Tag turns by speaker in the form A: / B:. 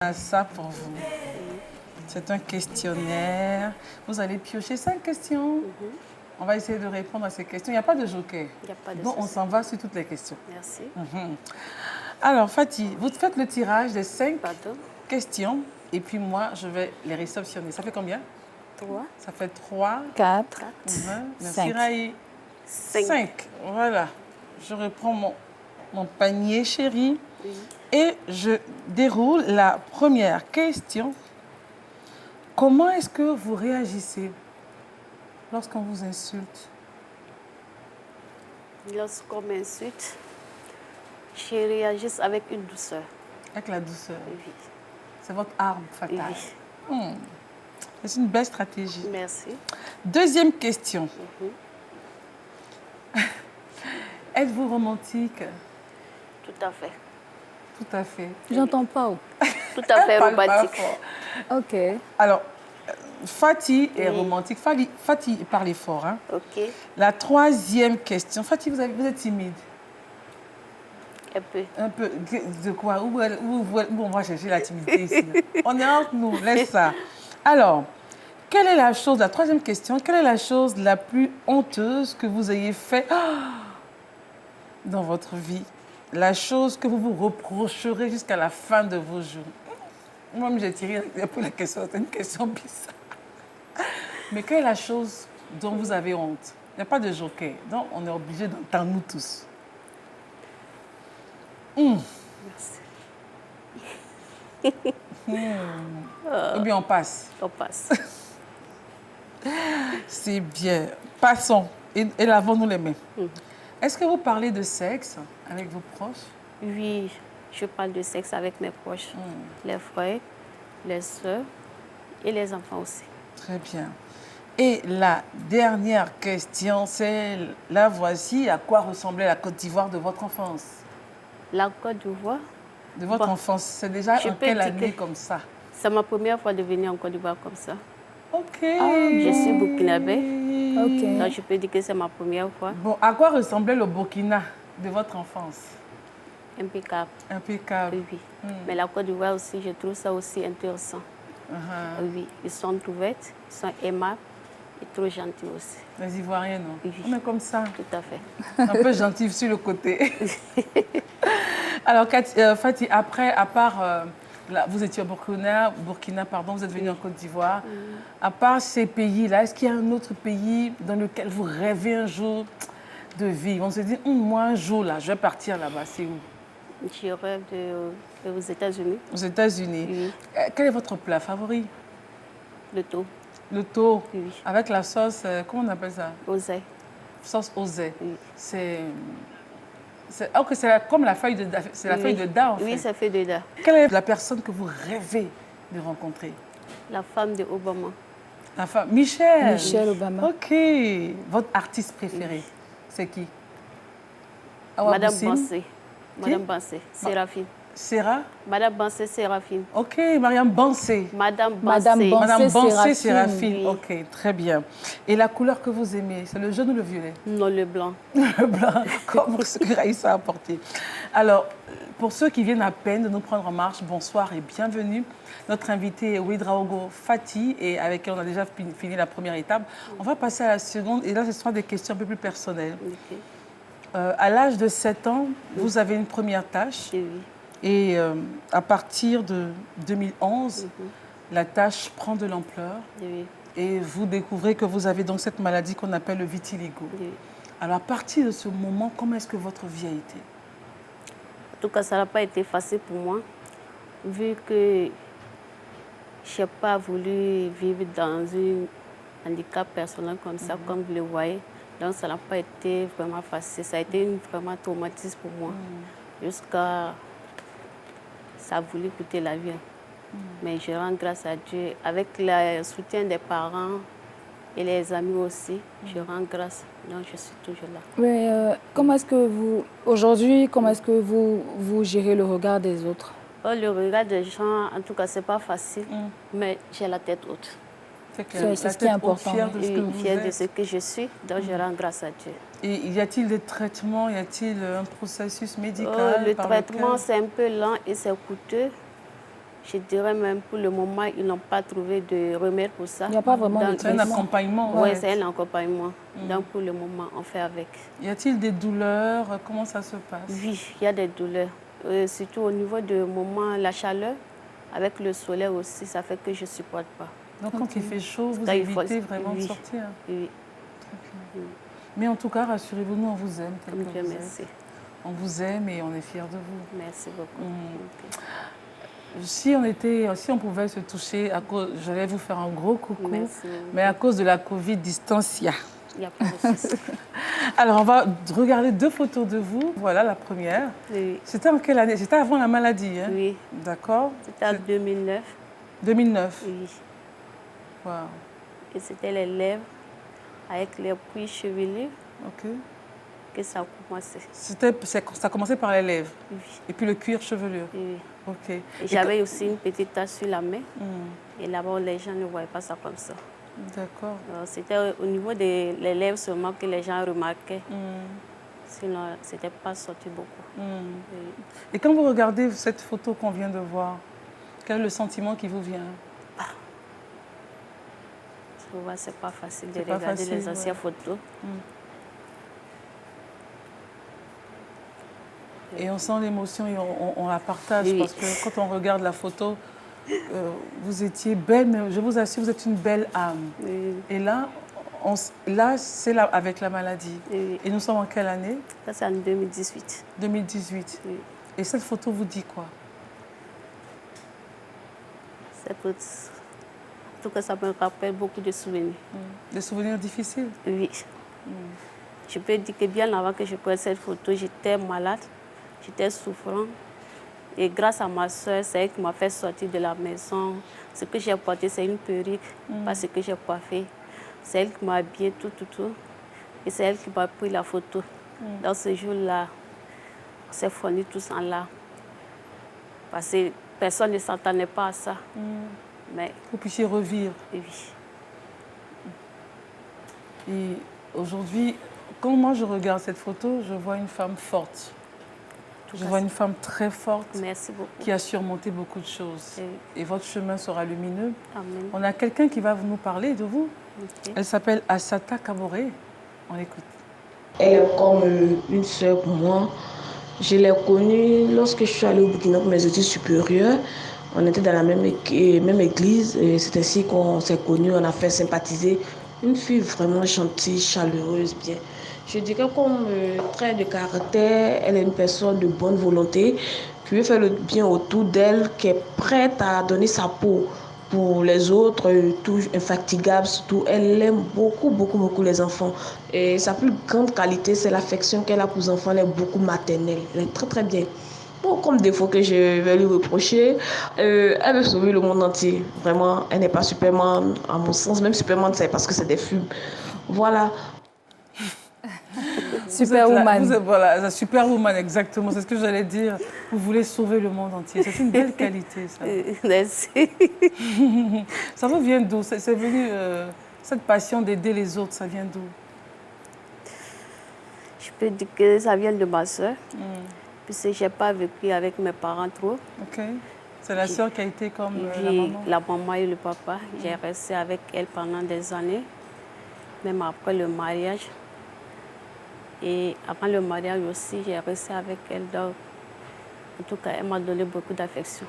A: Ça pour vous. C'est un questionnaire. Vous allez piocher 5 questions. On va essayer de répondre à ces questions. Il n'y a pas de joker.
B: Il n'y a pas de
A: Donc, on
B: souci.
A: s'en va sur toutes les questions.
B: Merci.
A: Alors, Fatih, vous faites le tirage des 5
B: Pardon.
A: questions et puis moi, je vais les réceptionner. Ça fait combien?
B: 3,
A: Ça fait 3.
C: 4,
B: 4,
A: Merci,
C: 5.
A: Raï.
B: 5.
A: 5. Voilà. Je reprends mon panier, chéri.
B: Oui.
A: Et je déroule la première question. Comment est-ce que vous réagissez lorsqu'on vous insulte?
B: Lorsqu'on m'insulte, je réagis avec une douceur.
A: Avec la douceur.
B: Oui.
A: C'est votre arme fatale.
B: Oui.
A: C'est une belle stratégie.
B: Merci.
A: Deuxième question. Êtes-vous romantique?
B: Tout à fait.
A: Tout à fait.
C: J'entends pas.
B: Tout à fait
A: Parle pas
B: romantique.
A: fort.
C: Ok.
A: Alors, Fatih est
B: Oui.
A: romantique. Fatih parle fort. Hein?
B: Ok.
A: La troisième question. Fatih, vous êtes timide.
B: Un peu.
A: Un peu. De quoi? Où on va chercher la timidité ici? On est entre nous. Laisse ça. Alors, quelle est la chose, la troisième question, quelle est la chose la plus honteuse que vous ayez fait dans votre vie? La chose que vous vous reprocherez jusqu'à la fin de vos jours. Moi-même, j'ai tiré un peu la question. C'est une question bizarre. Mais quelle est la chose dont vous avez honte? Il n'y a pas de joker. Donc, on est obligé d'entendre nous tous.
B: Merci.
A: Ou bien on passe.
B: On passe.
A: C'est bien. Passons et lavons-nous les mains. Est-ce que vous parlez de sexe avec vos proches?
B: Oui, je parle de sexe avec mes proches. Les frères, les soeurs et les enfants aussi.
A: Très bien. Et la dernière question, c'est la voici. À quoi ressemblait la Côte d'Ivoire de votre enfance?
B: La Côte d'Ivoire,
A: De votre
B: Bon,
A: enfance, c'est déjà
B: je
A: en
B: peux
A: quelle
B: dire
A: année
B: que-
A: comme ça?
B: c'est ma première fois de venir en Côte d'Ivoire comme ça.
A: Ok.
B: Je suis burkinabé.
C: Ok.
B: Donc je peux dire que c'est ma première fois.
A: Bon, à quoi ressemblait le Burkina de votre enfance?
B: Impeccable.
A: Impeccable.
B: Oui, oui. Mais la Côte d'Ivoire aussi, je trouve ça aussi intéressant. Oui, ils sont ouverts, ils sont aimables et trop gentils aussi.
A: Les Ivoiriens, non?
B: Oui.
A: On est comme ça.
B: Tout à fait.
A: Un peu gentil sur le côté. Alors, Fatih, après, à part, vous étiez au Burkina, pardon, vous êtes venu en Côte d'Ivoire. À part ces pays-là, est-ce qu'il y a un autre pays dans lequel vous rêvez un jour de vivre? On se dit, moi, un jour, là, je vais partir là-bas. C'est où?
B: Je rêve aux États-Unis,
A: Aux États-Unis.
B: Oui.
A: Quel est votre plat favori?
B: le tout,
A: Le taux.
B: Oui.
A: Avec la sauce, comment on appelle ça?
B: oseille.
A: Sauce osée.
B: Oui.
A: C'est comme la feuille de daim. C'est la
B: Oui.
A: feuille de daim, en fait.
B: Oui, ça fait de là.
A: Quelle est la personne que vous rêvez de rencontrer?
B: La femme de Obama.
A: La femme. Michelle.
C: Michelle Obama.
A: Ok. Votre artiste préféré, c'est qui? Awa
B: Madame
A: Boussim?
B: Bansé. Madame Bansé, Séraphine.
A: Sarah?
B: Madame Bansé, Séraphine.
A: Ok. Mariam Bansé.
B: Madame
C: Madame
B: Bansé.
C: Bansé.
A: Madame Bansé,
C: Séraphine.
A: Séraphine.
B: Oui.
A: Ok, très bien. Et la couleur que vous aimez, c'est le jaune ou le violet?
B: Non, le blanc.
A: Le blanc, comme ce que Raïssa a apporté. Alors, pour ceux qui viennent à peine de nous prendre en marche, bonsoir et bienvenue. Notre invité est Ouedraogo Fatih, et avec qui on a déjà fini la première étape. On va passer à la seconde, et là, ce sera des questions un peu plus personnelles.
B: Ok.
A: À l'âge de 7 ans, vous avez une première tâche,
B: Oui.
A: et à partir de 2011, la tâche prend de l'ampleur,
B: Oui.
A: et vous découvrez que vous avez donc cette maladie qu'on appelle le vitiligo.
B: Oui.
A: Alors, à partir de ce moment, comment est-ce que votre vie a été?
B: En tout cas, ça n'a pas été facile pour moi, vu que je n'ai pas voulu vivre dans un handicap personnel comme ça, comme vous le voyez. Donc, ça n'a pas été vraiment facile. Ça a été vraiment traumatisme pour moi, jusqu'à... Ça a voulu coûter la vie. Mais je rends grâce à Dieu. Avec le soutien des parents et les amis aussi, je rends grâce. Donc, je suis toujours là.
C: Mais comment est-ce que vous, aujourd'hui, comment est-ce que vous gérez le regard des autres?
B: Oh, le regard des gens, en tout cas, ce n'est pas facile, mais j'ai la tête haute.
A: C'est
C: ce qui est important.
A: Fière de ce que vous
B: Fière de
A: êtes.
B: ce que je suis, donc je rends grâce à Dieu.
A: Et y a-t-il des traitements? Y a-t-il un processus
B: Oh,
A: médical
B: le
A: par
B: traitement,
A: lequel-
B: c'est un peu lent et c'est coûteux. Je dirais même pour le moment, ils n'ont pas trouvé de remède pour ça.
C: Il n'y a pas vraiment de
A: C'est un
C: traitement.
A: accompagnement.
B: Oui,
A: ouais.
B: c'est un accompagnement. Donc pour le moment, on fait avec.
A: Y a-t-il des douleurs? Comment ça se passe?
B: Oui, il y a des douleurs. Surtout au niveau de moment, la chaleur, avec le soleil aussi, ça fait que je ne supporte pas.
A: Donc quand il fait chaud, vous
B: Quand il faut-
A: évitez vraiment de
B: oui.
A: sortir.
B: Oui,
A: Mais en tout cas, rassurez-vous, nous on vous aime tel
B: comme
A: que
B: Dieu
A: vous
B: merci.
A: êtes. On vous aime et on est fiers de vous.
B: Merci beaucoup. Ok.
A: Si on pouvait se toucher, j'allais vous faire un gros coucou,
B: Merci.
A: mais à cause de la Covid, distancia.
B: Il n'y a pas de souci.
A: Alors, on va regarder 2 photos de vous. Voilà la première.
B: Oui,
A: C'était en quelle année? C'était avant la maladie, hein?
B: oui.
A: D'accord.
B: C'était en 2009.
A: 2009.
B: Oui.
A: Wow.
B: Et c'était les lèvres avec les pluies chevelus
A: Ok.
B: que ça a commencé.
A: Ça a commencé par les lèvres.
B: Oui,
A: Et puis le cuir chevelu.
B: oui.
A: Ok.
B: Et j'avais aussi une petite tache sur la main.
A: Hmm,
B: Et là-bas, les gens ne voyaient pas ça comme ça.
A: d'accord.
B: C'était au niveau des lèvres seulement que les gens remarquaient.
A: Hmm,
B: Sinon, ce n'était pas sorti beaucoup.
A: hmm.
B: Oui.
A: Et quand vous regardez cette photo qu'on vient de voir, quel est le sentiment qui vous vient?
B: Souvent, ce n'est pas facile de
A: C'est pas
B: regarder
A: facile,
B: les anciennes
A: ouais.
B: photos.
A: Et on sent l'émotion et on la partage
B: Oui.
A: parce que quand on regarde la photo, vous étiez belle, mais je vous assure, vous êtes une belle âme.
B: Oui.
A: Et là, c'est avec la maladie.
B: Oui.
A: Et nous sommes en quelle année?
B: Ça, c'est en 2018.
A: 2018.
B: Oui.
A: Et cette photo vous dit quoi?
B: En tout cas, ça me rappelle beaucoup de souvenirs.
A: Des souvenirs difficiles?
B: Oui. Je peux dire que bien avant que je prenne cette photo, j'étais malade, j'étais souffrant. Et grâce à ma soeur, c'est elle qui m'a fait sortir de la maison. Ce que j'ai porté, c'est une perruque, pas ce que j'ai coiffé. C'est elle qui m'a habillé tout. Et c'est elle qui m'a pris la photo. Dans ce jour-là, on s'est fournis tous en larmes. Parce que personne ne s'attendait pas à ça. Mais
A: Vous puissiez revivre.
B: oui.
A: Et aujourd'hui, quand moi je regarde cette photo, je vois une femme forte. Je vois une femme très forte
B: Merci beaucoup.
A: qui a surmonté beaucoup de choses.
B: Oui.
A: Et votre chemin sera lumineux.
B: Amen.
A: On a quelqu'un qui va nous parler de vous.
B: Ok.
A: Elle s'appelle Assata Kaboré. On l'écoute.
D: Elle est comme une sœur pour moi. Je l'ai connue lorsque je suis allée au Burkina pour mes études supérieures. On était dans la même église et c'est ainsi qu'on s'est connus, on a fait sympathiser. Une fille vraiment gentille, chaleureuse, bien. Je dirais comme trait de caractère, elle est une personne de bonne volonté qui veut faire le bien autour d'elle, qui est prête à donner sa peau pour les autres, toujours infatigable, surtout. Elle aime beaucoup les enfants. Et sa plus grande qualité, c'est l'affection qu'elle a pour les enfants. Elle est beaucoup maternelle. Elle est très bien. Bon, comme défaut que je vais lui reprocher, elle veut sauver le monde entier. Vraiment, elle n'est pas Superman, à mon sens. Même Superman, c'est parce que c'est des fumes. Voilà.
C: Superwoman.
A: Voilà, la Superwoman, exactement. C'est ce que j'allais dire. Vous voulez sauver le monde entier. C'est une belle qualité, ça.
B: Merci.
A: Ça vous vient d'où? C'est venu, cette passion d'aider les autres, ça vient d'où?
B: Je peux dire que ça vient de ma soeur. Puisque je n'ai pas vécu avec mes parents trop.
A: Ok. C'est la sœur qui a été comme la
B: Puis
A: maman?
B: la maman et le papa, j'ai resté avec elle pendant des années, même après le mariage. Et avant le mariage aussi, j'ai resté avec elle. Donc, en tout cas, elle m'a donné beaucoup d'affection.